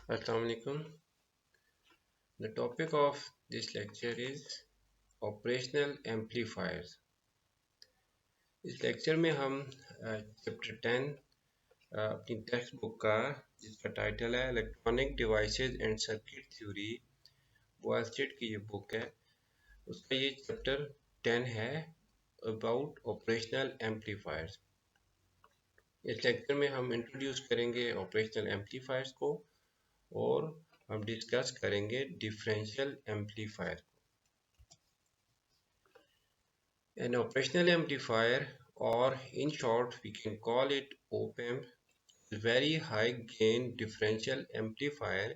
Assalamu alaikum. The topic of this lecture is operational amplifiers. इस lecture में हम chapter 10 अपनी टेक्स्ट बुक का जिसका टाइटल है electronic devices and circuit theory, Boylestad की ये बुक है, उसका ये चैप्टर 10 है अबाउट ऑपरेशनल एम्पलीफायर्स। इस लेक्चर में हम इंट्रोड्यूस करेंगे ऑपरेशनल एम्पलीफायर्स को और हम डिस्कस करेंगे differential amplifier. An operational amplifier, or in short we can call it op-amp, is a very high gain differential amplifier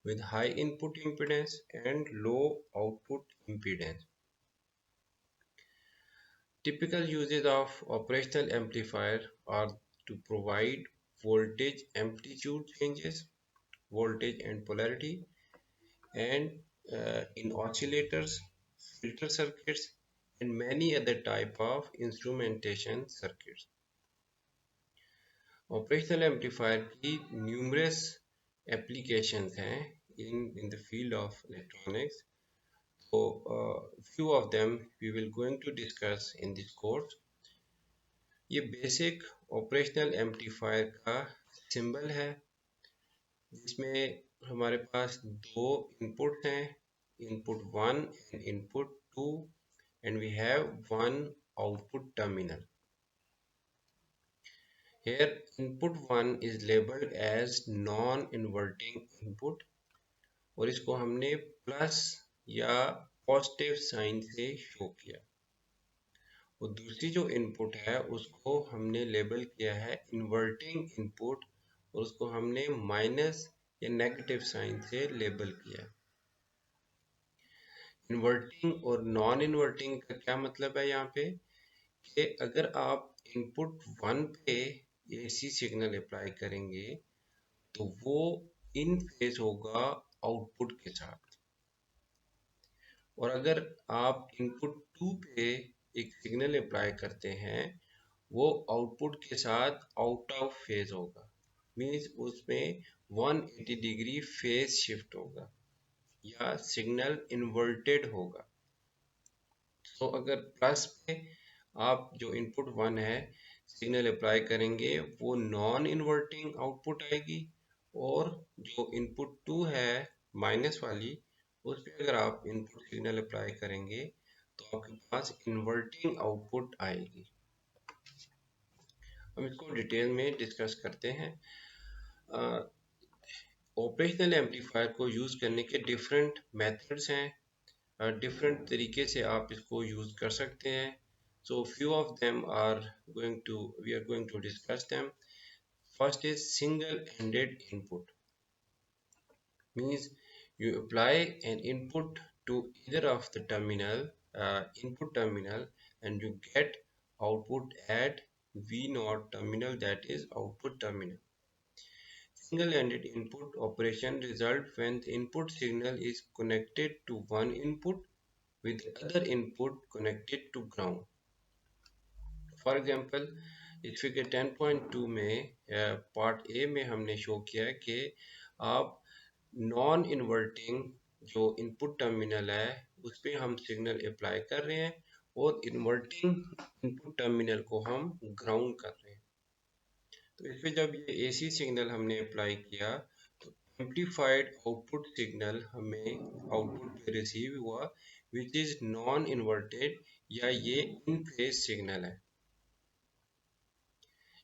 with high input impedance and low output impedance. Typical uses of operational amplifier are to provide voltage amplitude changes, voltage and polarity, and in oscillators, filter circuits, and many other type of instrumentation circuits. Operational amplifier की numerous applications हैं in the field of electronics. So few of them we will going to discuss in this course. ये basic operational amplifier का symbol है जिसमें हमारे पास दो input हैं, input 1 and input 2, and we have one output terminal. Here input 1 is labeled as non-inverting input और इसको हमने प्लस या पॉजिटिव साइन से शो किया, और दूसरी जो इनपुट है उसको हमने लेबल किया है इन्वर्टिंग इनपुट और उसको हमने माइनस या नेगेटिव साइन से लेबल किया। इन्वर्टिंग और नॉन इन्वर्टिंग का क्या मतलब है यहाँ पे कि अगर आप इनपुट 1 पे एसी सिग्नल अप्लाई करेंगे तो वो इन फेज होगा आउटपुट के साथ, और अगर आप इनपुट 2 पे एक सिग्नल अप्लाई करते हैं वो आउटपुट के साथ आउट ऑफ फेज होगा, मीन्स उसमें 180 डिग्री फेज शिफ्ट होगा या सिग्नल इन्वर्टेड होगा। तो अगर प्लस पे आप जो इनपुट 1 है सिग्नल अप्लाई करेंगे वो नॉन इन्वर्टिंग आउटपुट आएगी, और जो इनपुट 2 है माइनस वाली उस पर अगर आप इनपुट सिग्नल अप्लाई करेंगे तो आपके पास इन्वर्टिंग आउटपुट आएगी। हम इसको डिटेल में डिस्कस करते हैं। ऑपरेशनल एम्पलीफायर को यूज़ करने के डिफरेंट मेथड्स हैं, डिफरेंट तरीके से आप इसको यूज़ कर सकते हैं। So few of them are we are going to discuss them. First is single-ended input. Means you apply an input to either of the input terminal, and you get output at V0 terminal, that is output terminal. Single-ended input operation result when the input signal is connected to one input with the other input connected to ground. For example इस figure 10.2 में part A में हमने show किया कि आप non inverting जो input terminal है उस पर हम सिग्नल अप्लाई कर रहे हैं और इन्वर्टिंग इनपुट टर्मिनल को हम ग्राउंड कर रहे हैं। तो इस पर जब ये एसी सिग्नल हमने अप्लाई किया तो एम्पलीफाइड आउटपुट सिग्नल हमें आउटपुट पे रिसीव हुआ विच इज़ नॉन इन्वर्टेड, या ये इन फेज सिग्नल है।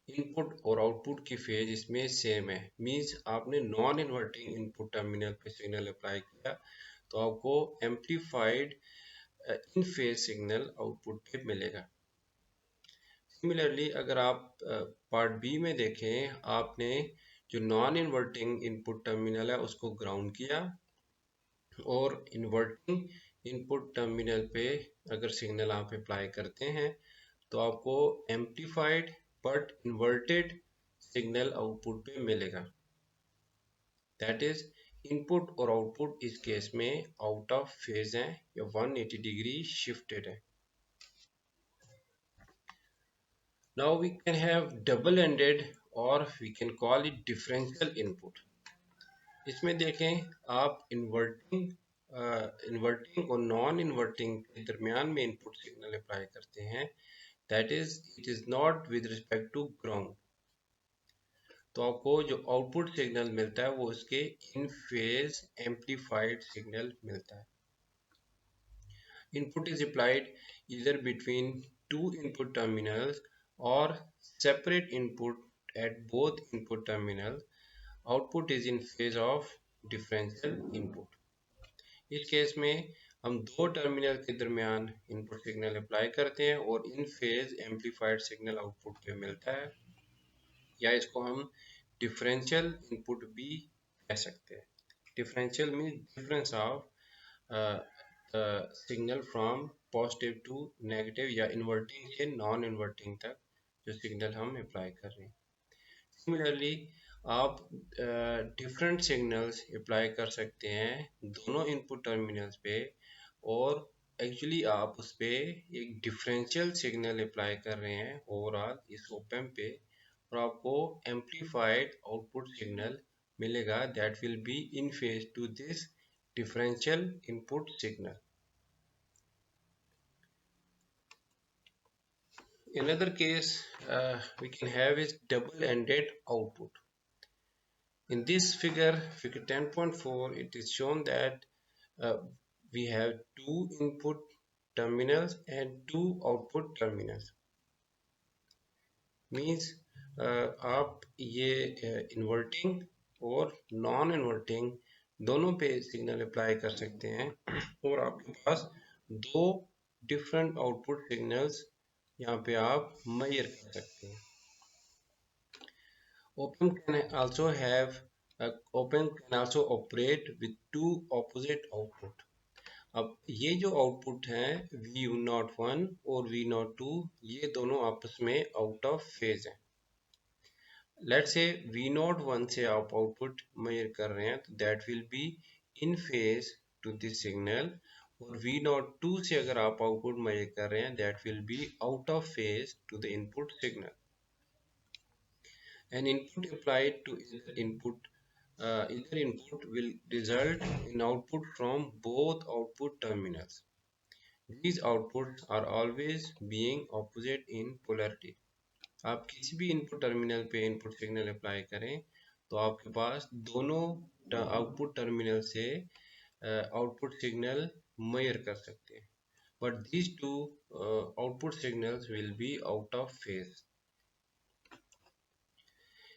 इनपुट और आउटपुट की फेज इसमें सेम है, मींस आपने नॉन इन्वर्टिंग इनपुट टर्मिनल पे सिग्नल अप्लाई किया तो आपको एम्पलीफाइड इन फेज सिग्नल आउटपुट पे मिलेगा। सिमिलरली अगर आप पार्ट बी में देखें, आपने जो नॉन इन्वर्टिंग इनपुट टर्मिनल है उसको ग्राउंड किया और इन्वर्टिंग इनपुट टर्मिनल पे अगर सिग्नल आप अप्लाई करते हैं तो आपको amplified but inverted signal output पे मिलेगा। दैट इज इनपुट और आउटपुट इस केस में आउट ऑफ फेज है या 180 डिग्री शिफ्टेड है। Now we can have double ended और we can call it differential input. इसमें देखें आप इन्वर्टिंग और नॉन इन्वर्टिंग के दरमियान में इनपुट सिग्नल अप्लाई करते हैं, that is it is not with respect to ground. तो आपको जो आउटपुट सिग्नल मिलता है वो उसके इन फेज एम्पलीफाइड सिग्नल मिलता है। Input is applied either between two input terminals or separate input at both input terminals. Output is in phase of differential input. इस केस में हम दो टर्मिनल के दरमियान इनपुट सिग्नल अप्लाई करते हैं और इन फेज एम्पलीफाइड सिग्नल आउटपुट पे मिलता है, या इसको हम डिफरेंशियल इनपुट भी कह सकते हैं। Differential mean difference of signal from positive to negative या इन्वर्टिंग से नॉन इन्वर्टिंग तक जो सिग्नल हम अप्लाई कर रहे हैं। सिमिलरली आप डिफरेंट सिग्नल्स अप्लाई कर सकते हैं दोनों इनपुट टर्मिनल्स पे, और एक्चुअली आप उस पे एक डिफरेंशियल सिग्नल अप्लाई कर रहे हैं ओवरऑल इस ओप एम्प पे, और आपको एम्पलीफाइड आउटपुट सिग्नल मिलेगा that will be in phase two this differential input signal. Another case we can have is double-ended output. In this figure 10.4, it is shown that uh, we have two input terminals and two output terminals. Means आप ये inverting और non inverting दोनों पे signal apply कर सकते हैं, और आपके पास दो डिफरेंट आउटपुट सिग्नल्स यहाँ पे आप मेजर कर सकते हैं। Open can also have open can also operate with two opposite output. अब ये जो आउटपुट हैं V01 और V02, ये दोनों आपस में आउट ऑफ फेज हैं। लेट्स से V01 से आप आउटपुट मेजर कर रहे हैं तो that will be in phase two this signal, और V02 से अगर आप आउटपुट मेजर कर रहे हैं that will be out of phase two the input signal. An input applied to either input will result in output from both output terminals. These outputs are always being opposite in polarity. आप किसी भी input terminal पे input signal apply करें तो आपके पास दोनों output terminal से output signal major कर सकते हैं, but these two output signals will be out of phase.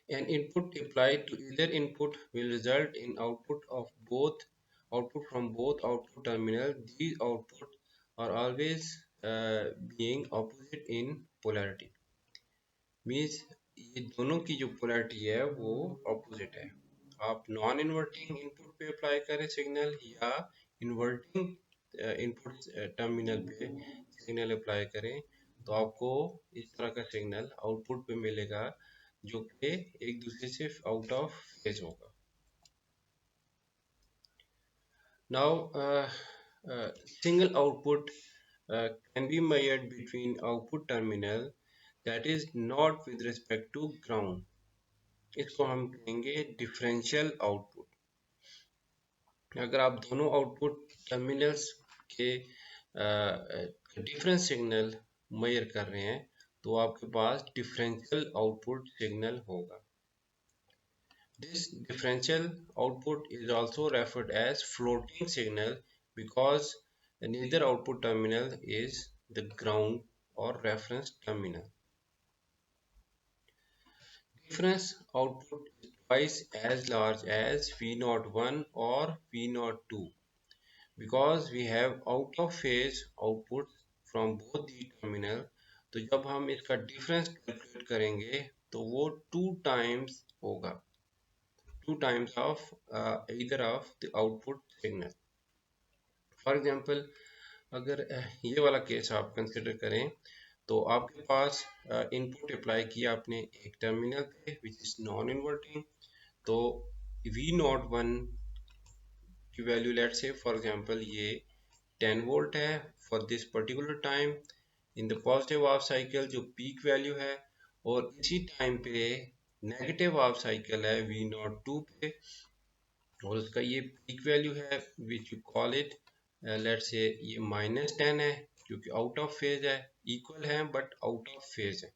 An input applied to either input will result in output from both output terminals. These outputs are always being opposite in polarity. Means ये दोनों की जो polarity है वो opposite है। आप non inverting input पे apply करें सिग्नल या इन्वर्टिंग इनपुट टर्मिनल पे सिग्नल अप्लाई करें तो आपको इस तरह का सिग्नल आउटपुट पे मिलेगा जो कि एक दूसरे से आउट ऑफ फेज होगा। Now single output can be measured between output terminal that is not with respect to ground. इसको हम कहेंगे डिफरेंशियल आउटपुट। अगर आप दोनों आउटपुट टर्मिनल्स के डिफरेंट सिग्नल मेजर कर रहे हैं तो आपके पास डिफरेंशियल आउटपुट सिग्नल होगा। This differential output is also referred as floating signal because neither output terminal is the ground or reference terminal. Difference output is twice as large as V01 or V02 because we have out of phase outputs from both the terminal. तो जब हम इसका difference calculate करेंगे तो वो 2 times होगा, 2 times of either of the output signal. For example अगर ये वाला केस आप कंसिडर करें तो आपके पास इनपुट अप्लाई किया आपने एक टर्मिनल पे विच इज नॉन इन्वर्टिंग, तो V01 की वैल्यू लेट से फॉर एग्जांपल ये 10 वोल्ट है for this particular time in the positive half cycle जो पीक वैल्यू है, और इसी टाइम पे नेगेटिव हाफ साइकिल है V02 पे और उसका ये पीक वैल्यू है which you call it, let's say ये -10 है क्योंकि आउट ऑफ फेज है, इक्वल है बट आउट ऑफ फेज है।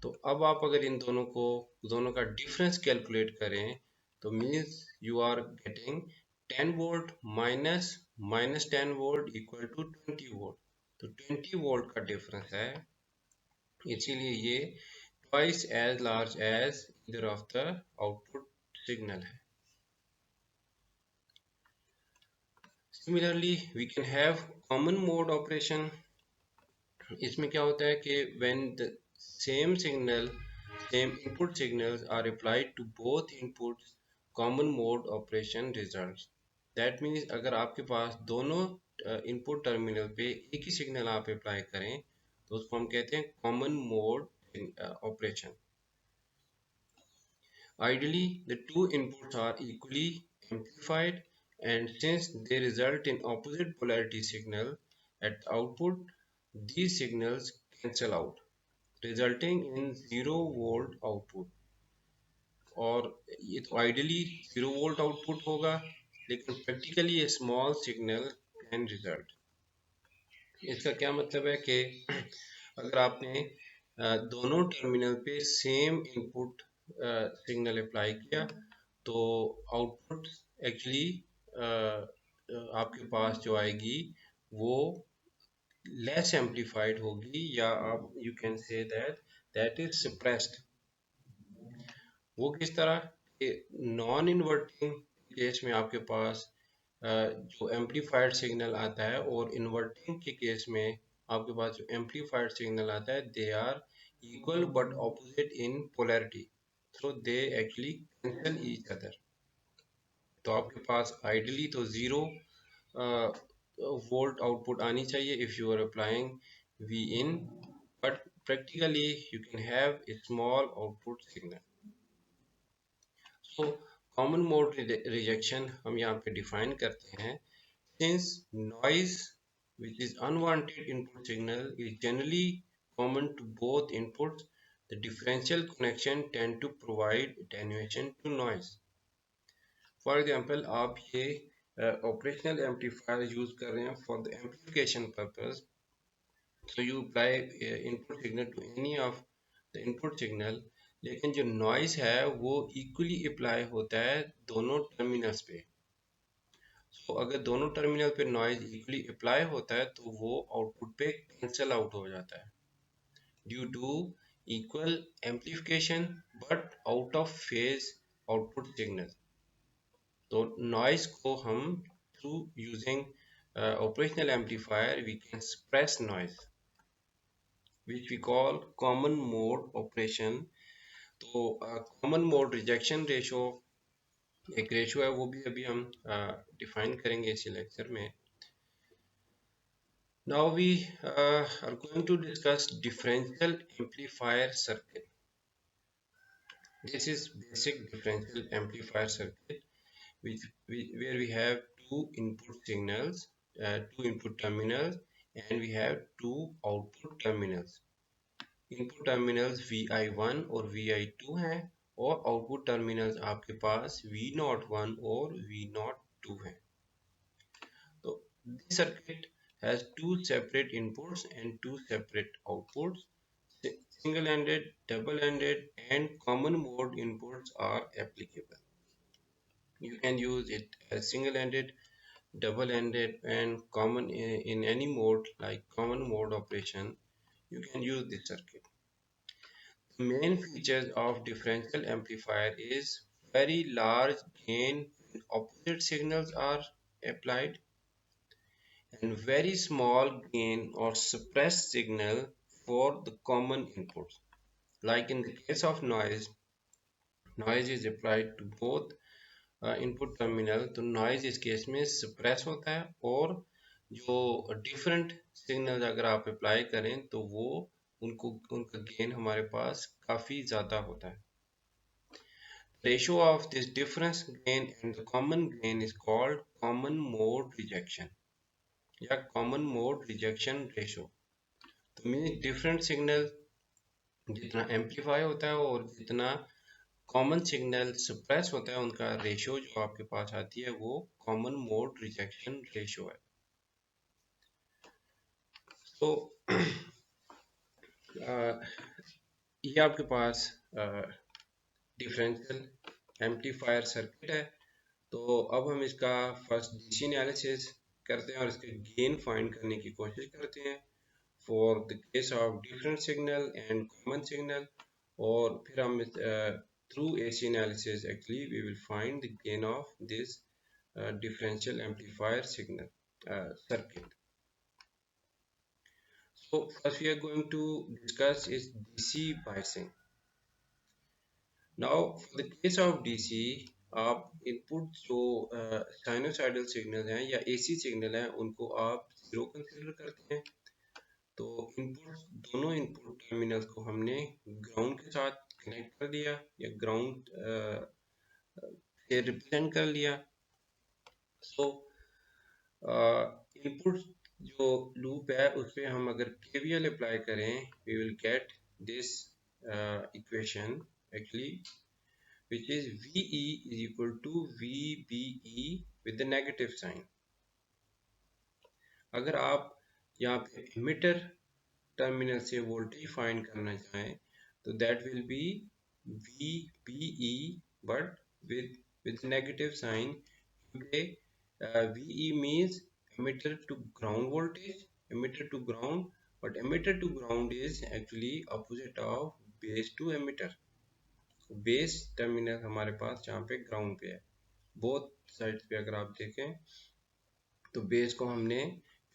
तो अब आप अगर इन दोनों का डिफरेंस कैलकुलेट करें तो means you are getting 10 volt minus minus 10 volt equal to 20 volt. तो 20 वोल्ट का डिफरेंस है, इसीलिए ये twice as large as either of the output signal है। Similarly, we can have common mode operation. इसमें क्या होता है कि when the same signal, same input signals are applied to both inputs, common mode operation results. That means अगर आपके पास दोनों input terminal पे एक ही सिग्नल आप अप्लाई करें तो उसको हम कहते हैं common mode operation. Ideally, the two inputs are equally amplified, and since they result in opposite polarity signal at the output, these signals cancel out, resulting in 0 volt output। और ये तो आइडियली 0 volt आउटपुट होगा, लेकिन practically ये small signal can result. इसका क्या मतलब है कि अगर आपने दोनों टर्मिनल पे सेम इनपुट सिग्नल अप्लाई किया तो आउटपुट एक्चुअली आपके पास जो आएगी वो लेस एम्पलीफाइड होगी, या आप you can say that that is suppressed. वो किस तरह, नॉन इन्वर्टिंग केस में आपके पास जो एम्पलीफाइड सिग्नल आता है और इन्वर्टिंग के केस में आपके पास जो एम्पलीफाइड सिग्नल आता है they are equal but opposite in polarity, so they actually cancel each other. तो आपके पास आइडियली तो 0 वोल्ट आउटपुट आनी चाहिए if you are applying V in, but practically you can have a small output signal. So common mode rejection हम यहाँ पे define करते हैं, since noise which is unwanted input signal is generally common to both inputs, the differential connection tend to provide attenuation to noise. For example, आप ये operational amplifier use कर रहे हैं for the amplification purpose, so you apply input signal to any of the input signal, लेकिन जो noise है वो equally apply होता है दोनों टर्मिनल्स पे। तो अगर दोनों टर्मिनल पे नॉइज इक्वली अप्लाई होता है तो वो आउटपुट पे कैंसल आउट हो जाता है due to equal amplification but out of phase output signal. तो नॉइज को हम through using operational amplifier we can suppress noise which we call common mode operation। तो कॉमन मोड रिजेक्शन रेशो एक ratio है, वो भी अभी हम डिफाइन करेंगे इसी लेक्चर में। Now we are going to discuss differential amplifier circuit. This is basic differential amplifier circuit where we have two input signals, two input terminals, and we have two output terminals। Input terminals Vi1 और Vi2 हैं और output terminals आपके पास V01 और V02 हैं। तो this circuit has two separate inputs and two separate outputs. Single-ended, double-ended, and common mode inputs are applicable. You can use it as single-ended, double-ended, and common in any mode like common mode operation. You can use this circuit. The main features of differential amplifier is very large gain when opposite signals are applied, and very small gain or suppressed signal for the common inputs. Like in the case of noise, noise is applied to both input terminal, तो noise इस case में suppress होता है, और जो different signals अगर आप apply करें तो वो उनका gain हमारे पास काफ़ी ज़्यादा होता है। Ratio of this difference gain and the common gain is called common mode rejection या common mode rejection ratio। तो मीन डिफरेंट सिग्नल जितना एम्पलीफाई होता है और जितना कॉमन सिग्नल सप्रेस होता है, उनका रेशो जो आपके पास आती है वो कॉमन मोड रिजेक्शन रेशो है। तो ये आपके पास डिफरेंशियल एम्पलीफायर सर्किट है। तो अब हम इसका फर्स्ट डीसी एनालिसिस करते हैं और इसके गेन फाइंड करने की कोशिश करते हैं for the case of different signal and common signal. और फिर हम through AC analysis actually we will find the gain of this differential amplifier signal circuit. So first we are going to discuss is DC biasing. Now for the case of DC, आप input जो sinusoidal signal हैं या AC signal हैं उनको आप zero consider करते हैं। तो इनपुट दोनों इनपुट टर्मिनल्स को हमने ग्राउंड के साथ कनेक्ट कर दिया या ग्राउंड से रिप्रेजेंट कर लिया। सो इनपुट जो लूप है उस पर हम अगर KVL अप्लाई करें we will get this equation actually which is VE is equal to VBE with the negative sign। अगर आप यहाँ पे इमिटर टर्मिनल से वोल्टेज फाइंड करना चाहें तो that will be VBE but with negative sign, क्योंकि VE means emitter to ground voltage, emitter to ground, but emitter to ground is actually opposite of base to emitter। Base terminal हमारे पास जहाँ पे ground पे है, both sides पे अगर आप देखें तो बेस को हमने,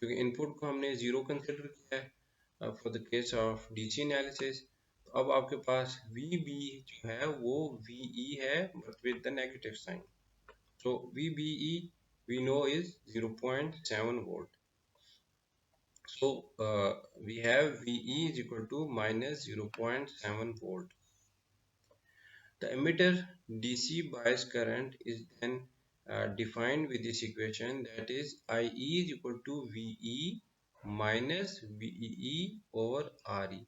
क्योंकि इनपुट को हमने जीरो कंसिडर किया है for the case of DC analysis, तो अब आपके पास VB जो है वो VE है but with the negative sign. So VBE we know is 0.7 volt। So we have VE is equal to minus 0.7 volt। The emitter DC bias current is then defined with this equation, that is IE is equal to VE minus VEE over RE।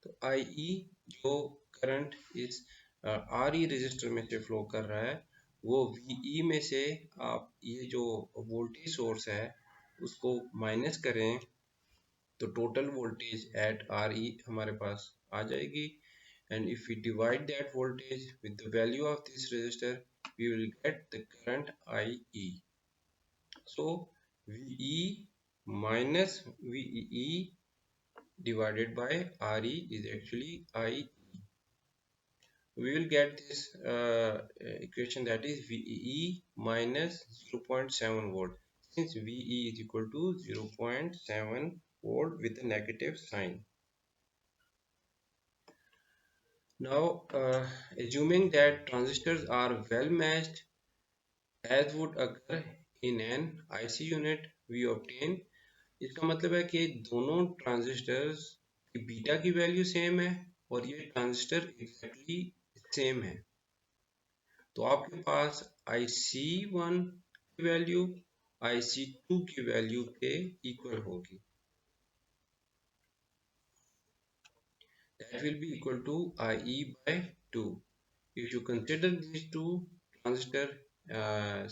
तो IE जो current इस RE register में से flow कर रहा है वो VE में से आप ये जो वोल्टेज सोर्स है उसको माइनस करें तो टोटल वोल्टेज एट RE हमारे पास आ जाएगी। And if we divide that voltage with the value of this resistor, we will get the current IE। So VE minus VEE divided by RE is actually IE। We will get this equation, that is VEE minus 0.7 volt, since VE is equal to 0.7 volt with a negative sign। Now, assuming that transistors are well matched as would occur in an IC unit, we obtain, इसका मतलब है कि दोनों transistors की beta की value same है और ये ट्रांजिस्टर एग्जैक्टली सेम है, तो आपके पास IC1 की वैल्यू IC2 की वैल्यू के इक्वल होगी। That will be equal to IE by 2। If you consider these two transistors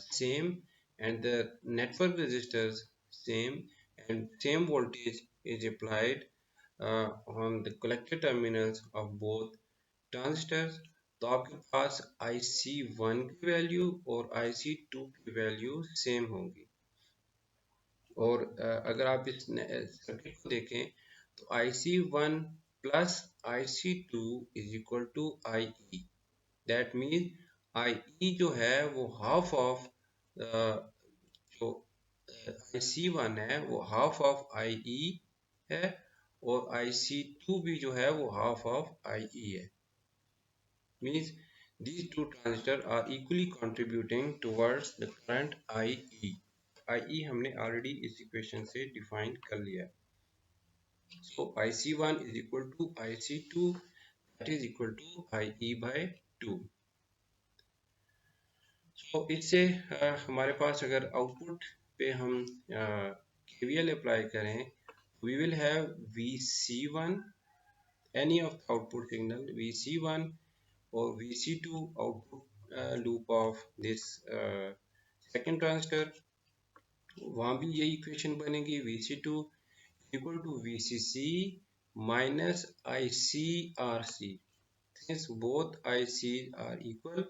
same and the network resistors same and same voltage is applied on the collector terminals of both transistors, तो आपके पास IC1 की value और IC2 की value same होगी। और अगर आप इस सर्किट को देखें तो IC1 plus IC2 is equal to IE। That mean IE जो है वो हाफ ऑफ जो IC1 है वो हाफ ऑफ IE है और IC2 भी जो है वो हाफ ऑफ IE है। Means these two transistors are equally contributing towards the current IE। IE हमने ऑलरेडी इस इक्वेशन से डिफाइन कर लिया। So IC1 is equal to IC2, that is equal to IE by 2। So इससे हमारे पास अगर output पे हम KVL अप्लाई करें, we will have VC1, any of the output signal VC1 और VC2 output loop of this second transistor, वहाँ भी यही इक्वेशन बनेगी VC2 equal to VCC minus ICRC. Since both ICs are equal,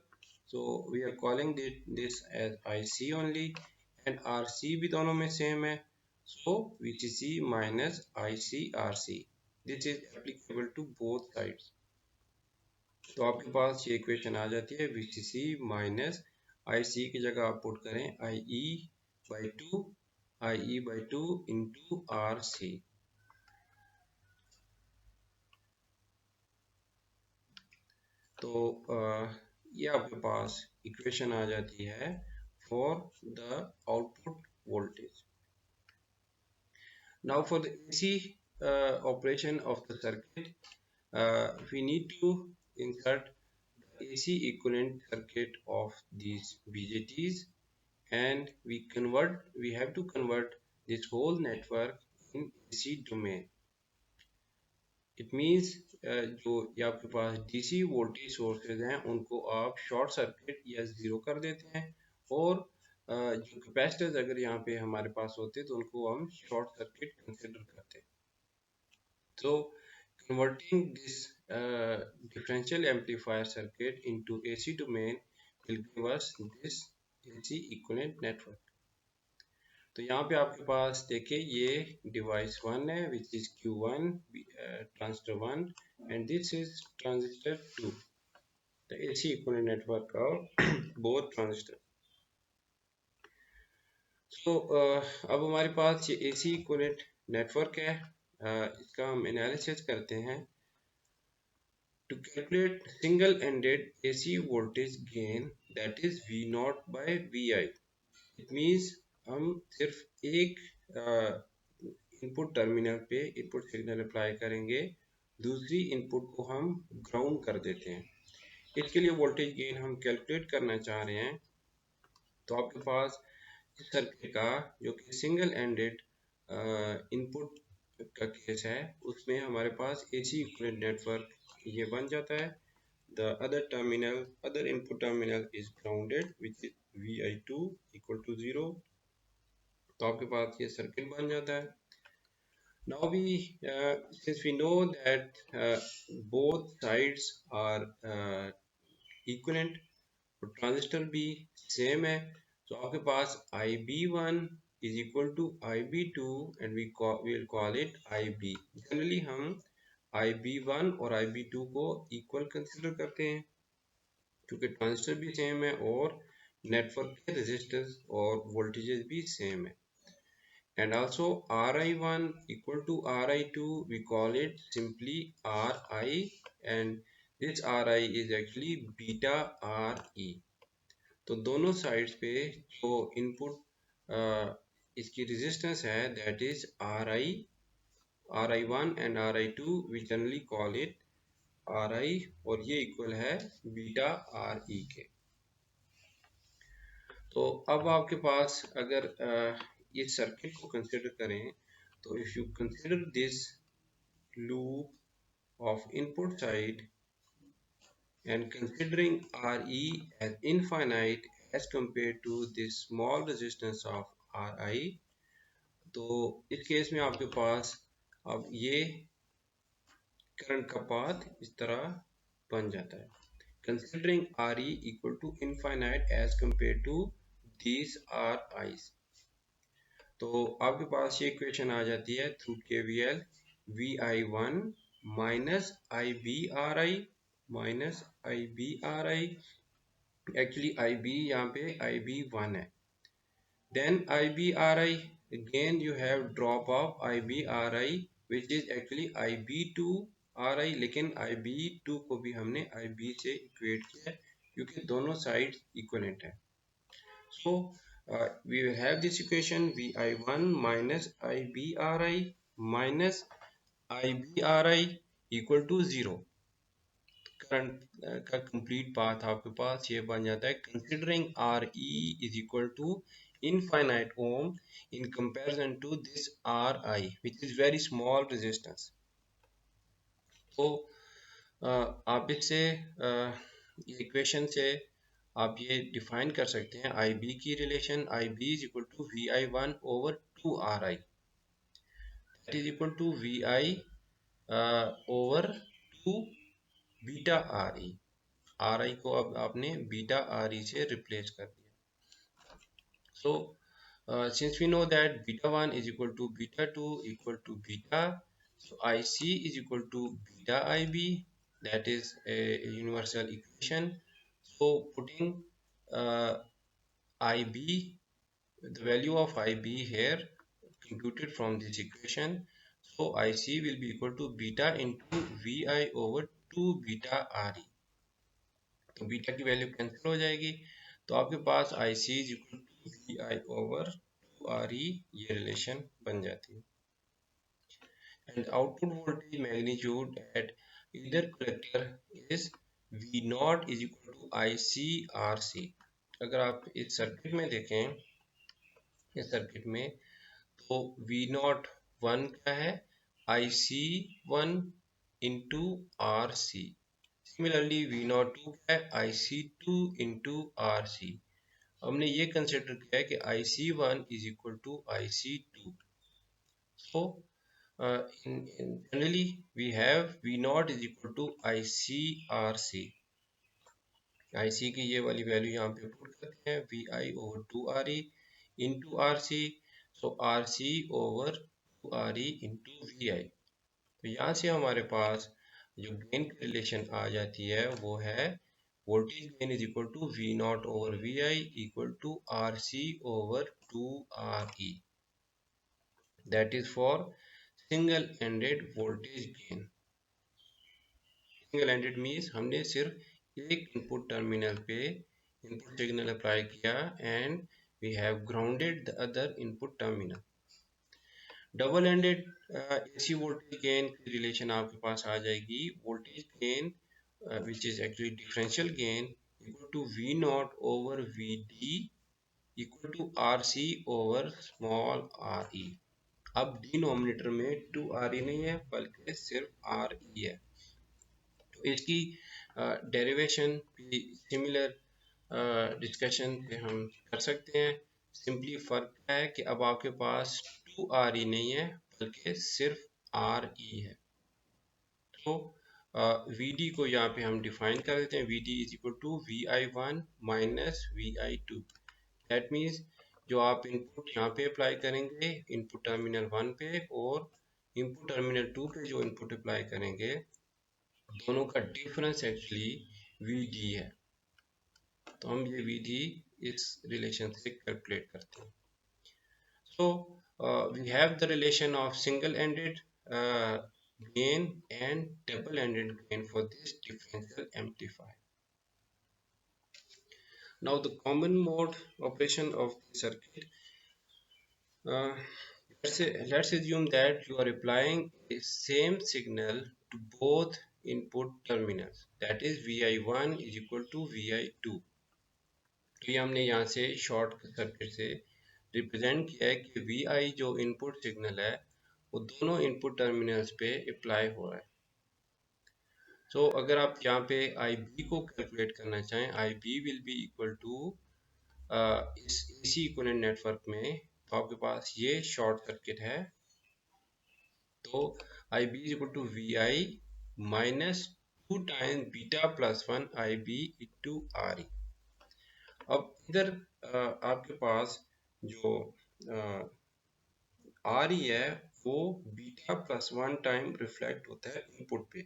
so we are calling this as IC only, and RC भी दोनों में same है, so VCC minus ICRC. This is applicable to both sides. तो आपके पास ये equation आ जाती है VCC माइनस IC की जगह आप पुट करें IE by 2 into RC. तो ये आपके पास इक्वेशन आ जाती है for the output voltage. Now for the AC operation of the circuit, we need to insert the AC equivalent circuit of these BJTs, and we have to convert this whole network in AC domain. It means जो ये आपके पास DC voltage sources हैं उनको आप short circuit या zero कर देते हैं, और जो कैपेसिटर्स अगर यहाँ पे हमारे पास होते तो उनको हम शॉर्ट सर्किट कंसिडर करते हैं. तो converting this differential amplifier circuit into AC domain will give us this AC equivalent network. तो यहाँ पे आपके पास देखिए ये डिवाइस 1 है which is Q1 transistor 1, and this is transistor 2, the AC equivalent network of both transistor. तो अब हमारे पास ये AC इक्विवेलेंट नेटवर्क है. इसका हम एनालिसिस करते हैं. To calculate single ended AC voltage gain that is V0 by VI. It means हम सिर्फ एक इनपुट टर्मिनल पे इनपुट सिग्नल अप्लाई करेंगे, दूसरी इनपुट को हम ग्राउंड कर देते हैं. इसके लिए वोल्टेज गेन हम कैलकुलेट करना चाह रहे हैं. तो आपके पास इस सर्किट का जो कि सिंगल एंडेड इनपुट का केस है उसमें हमारे पास AC इक्विवेलेंट नेटवर्क ये बन जाता है. The other input terminal is grounded, which is VI2 equal to 0. तो आपके पास ये सर्किट बन जाता है. Now since we know that both sides are equivalent, तो ट्रांजिस्टर भी सेम है, तो आपके पास IB1 is equal to IB2 and we'll call it IB. Generally हम IB1 और IB2 को इक्वल कंसिडर करते हैं क्योंकि ट्रांजिस्टर भी सेम है और नेटवर्क के रेजिस्टेंस और वोल्टेजेस भी सेम है. And also Ri1 equal to Ri2, we call it simply Ri, and this Ri is actually beta Re. तो दोनों साइड्स पे जो इनपुट इसकी रेजिस्टेंस है that is Ri1 and Ri2, we generally call it Ri, और ये equal है beta Re के. तो अब आपके पास अगर इस सर्किट को कंसिडर करें तो if you consider this loop of input side and considering Re as infinite as compared to this small resistance of Ri, तो इस केस में आपके पास अब ये करंट का पाथ इस तरह बन जाता है. Considering Re equal to infinite as compared to these Ri's, तो आपके पास ये इक्वेशन आ जाती है through KVL VI1 minus IBRI minus IBRI. Actually IB यहाँ पे IB1 है. Then IBRI, again you have drop of IBRI which is actually IB2 RI, लेकिन IB2 को भी हमने IB से इक्वेट किया है क्योंकि दोनों साइड इक्वलेंट है. So we will have this equation VI1 minus IBRI minus IBRI equal to 0. Current का कंप्लीट पाथ आपके पास ये बन जाता है considering Re is equal to infinite ohm in comparison to this Ri which is very small resistance. तो आप इससे ये इक्वेशन से आप ये डिफाइन कर सकते हैं आई बी की relation, I B is equal to V I one over two R I, that is equal to V I over two beta R E. R I को अब आपने बीटा आर ई से replace कर दिया। So, since we know that beta 1 is equal to beta 2 equal to beta, so IC is equal to beta IB, that is a universal equation. So, putting uh, IB, the value of IB here computed from this equation, so IC will be equal to beta into VI over 2 beta RE. तो beta की value cancel हो जाएगी, तो आपके पास I C is equal to V I over two R E, ये relation बन जाती है। And output voltage magnitude at either collector is V naught is equal to I C R C. अगर आप इस सर्किट में देखें, इस सर्किट में, तो वी नॉट वन क्या है, I C one into R C. Similarly V naught two क्या है, I C two into R C. हमने ये कंसिडर किया है कि I C one is equal to I C two. So generally we have V naught is equal to I C R C. I C की ये वाली value यहाँ पे पुट करते हैं, V I over two R E into R C. So R C over two R E into V I. तो यहाँ से हमारे पास जो गेन की रिलेशन आ जाती है वो है voltage gain is equal to V not over V I equal to R C over two R E, that is for single ended voltage gain. Single ended means हमने सिर्फ एक इनपुट टर्मिनल पे input signal apply किया and we have grounded the other input terminal. Double ended AC voltage gain की relation आपके पास आ जाएगी, voltage gain which is actually differential gain equal to V naught over VD equal to RC over small re। अब denominator में 2re नहीं है बल्कि सिर्फ re है। तो इसकी डेरिवेशन भी सिमिलर डिस्कशन पे हम कर सकते हैं। सिंपली फर्क है कि अब आपके पास 2re नहीं है बल्कि सिर्फ re है। तो वी डी को यहाँ पे हम डिफाइन कर देते हैं, V D is equal to V I one minus V I two. That means जो आप इनपुट यहाँ पे अप्लाई करेंगे इनपुट टर्मिनल वन पे और इनपुट टर्मिनल टू पे जो इनपुट अप्लाई करेंगे, दोनों का डिफरेंस एक्चुअली वी डी है। तो हम ये वी डी इस रिलेशन से कैलकुलेट करते हैं। So we have the relation of single-ended gain and double-ended gain for this differential amplifier. Now the common mode operation of the circuit. Uh, let's assume that you are applying the same signal to both input terminals. That is Vi1 is equal to Vi2. तो ये हमने यहाँ से short circuit से represent किया है कि we आई जो इनपुट सिग्नल है वो दोनों इनपुट टर्मिनल्स पे अप्लाई हो रहा है। सो अगर आप यहाँ पे आई बी को कैलकुलेट करना चाहें, I B will be equal to इस एसी इक्विवेलेंट नेटवर्क में, तो आपके पास ये शॉर्ट सर्किट है, तो I B is equal to V I minus two times beta plus one I B into R E. अब इधर आपके पास जो आर ई है वो beta plus one time reflect होता है इनपुट पे,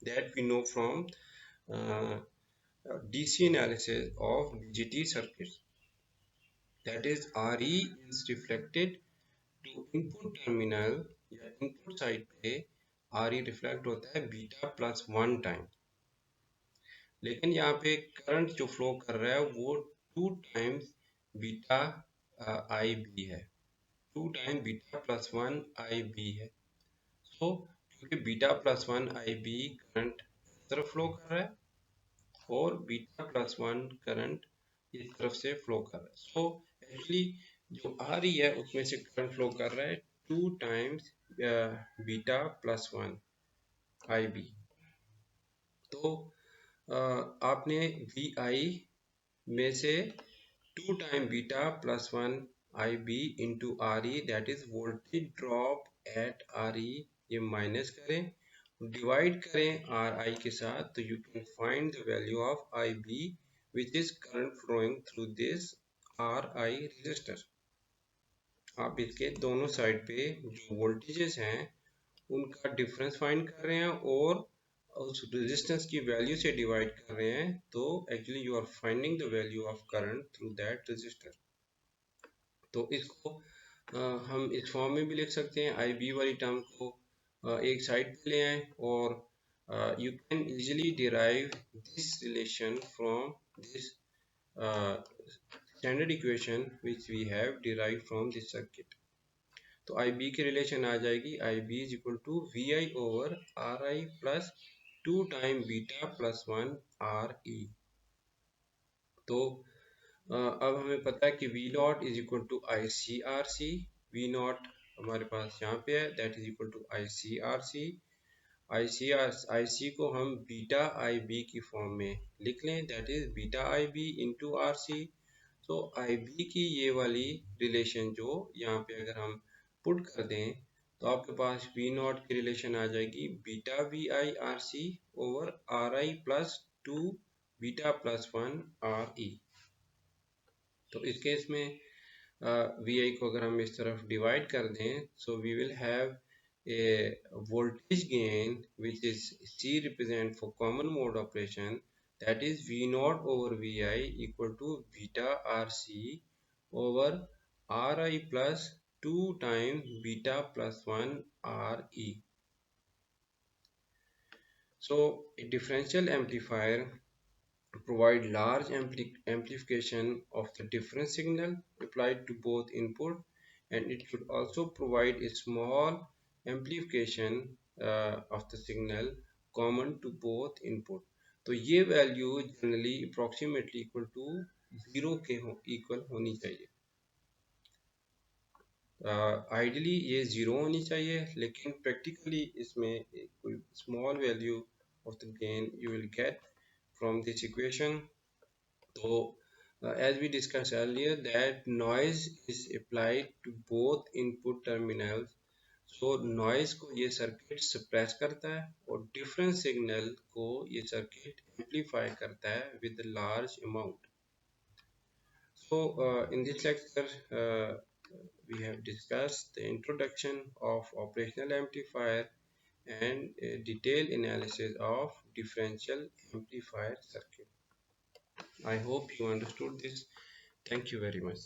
that we know from DC analysis of BJT circuits, that is are E is reflected to input terminal या इनपुट साइड पे आर ई रिफ्लेक्ट होता है beta plus one time. लेकिन यहाँ पे करंट जो फ्लो कर रहा है वो two times beta I B है, two time beta plus one I B है। सो क्योंकि beta plus one I B current इस तरफ फ्लो कर रहा है और बीटा प्लस वन करंट इस तरफ से फ्लो कर रहा है, सो एक्चुअली जो आ रही है उसमें से करंट फ्लो कर रहा है two times beta plus one I B. तो आपने वी आई में से 2 time beta plus 1 I B into R E that is voltage drop at R E ये माइनस करें, डिवाइड करें आर आई के साथ, तो you can find the value of I B which is current flowing through this R I resistor. आप इसके दोनों side पे जो वोल्टेजेस हैं उनका डिफरेंस फाइंड कर रहे हैं और उस रेजिस्टेंस की वैल्यू से डिवाइड कर रहे हैं, तो actually you are finding the value of current through that resistor. तो इसको हम इस फॉर्म में भी लिख सकते हैं, आई बी वाली टर्म को एक साइड पे ले आए और you can easily derive this relation from this standard equation which we have derive from this circuit. तो आई बी की रिलेशन आ जाएगी, I B is equal to V I over R I plus 2 time beta plus 1 R E. तो अब हमें पता है कि V naught is equal to I C R C. V naught हमारे पास यहाँ पे है, that is equal to I C R C. I C को हम बीटा आई बी की फॉर्म में लिख लें, that is beta I B into R C. तो आई बी की ये वाली रिलेशन जो यहाँ पे अगर हम पुट कर दें तो आपके पास वी नॉट की रिलेशन आ जाएगी beta V I R C over R I plus 2 beta plus 1 R E. तो इस केस में वी आई को अगर हम इस तरफ डिवाइड कर दें, so we will have a voltage gain which is C represent for common mode operation, that is V naught over Vi equal to beta RC over Ri plus 2 times beta plus 1 Re. So a differential amplifier provide large amplification of the difference signal applied to both input, and it should also provide a small amplification of the signal common to both input. तो ये वैल्यू generally approximately equal to 0 के equal होनी चाहिए। Ideally ये 0 होनी चाहिए, लेकिन प्रैक्टिकली इसमें कोई small value of the gain you will get from this equation. So as we discussed earlier that noise is applied to both input terminals, so noise को ये circuit suppress करता है और different signal को ये circuit amplify करता है with a large amount. So in this lecture we have discussed the introduction of operational amplifier and a detailed analysis of differential amplifier circuit. I hope you understood this. Thank you very much.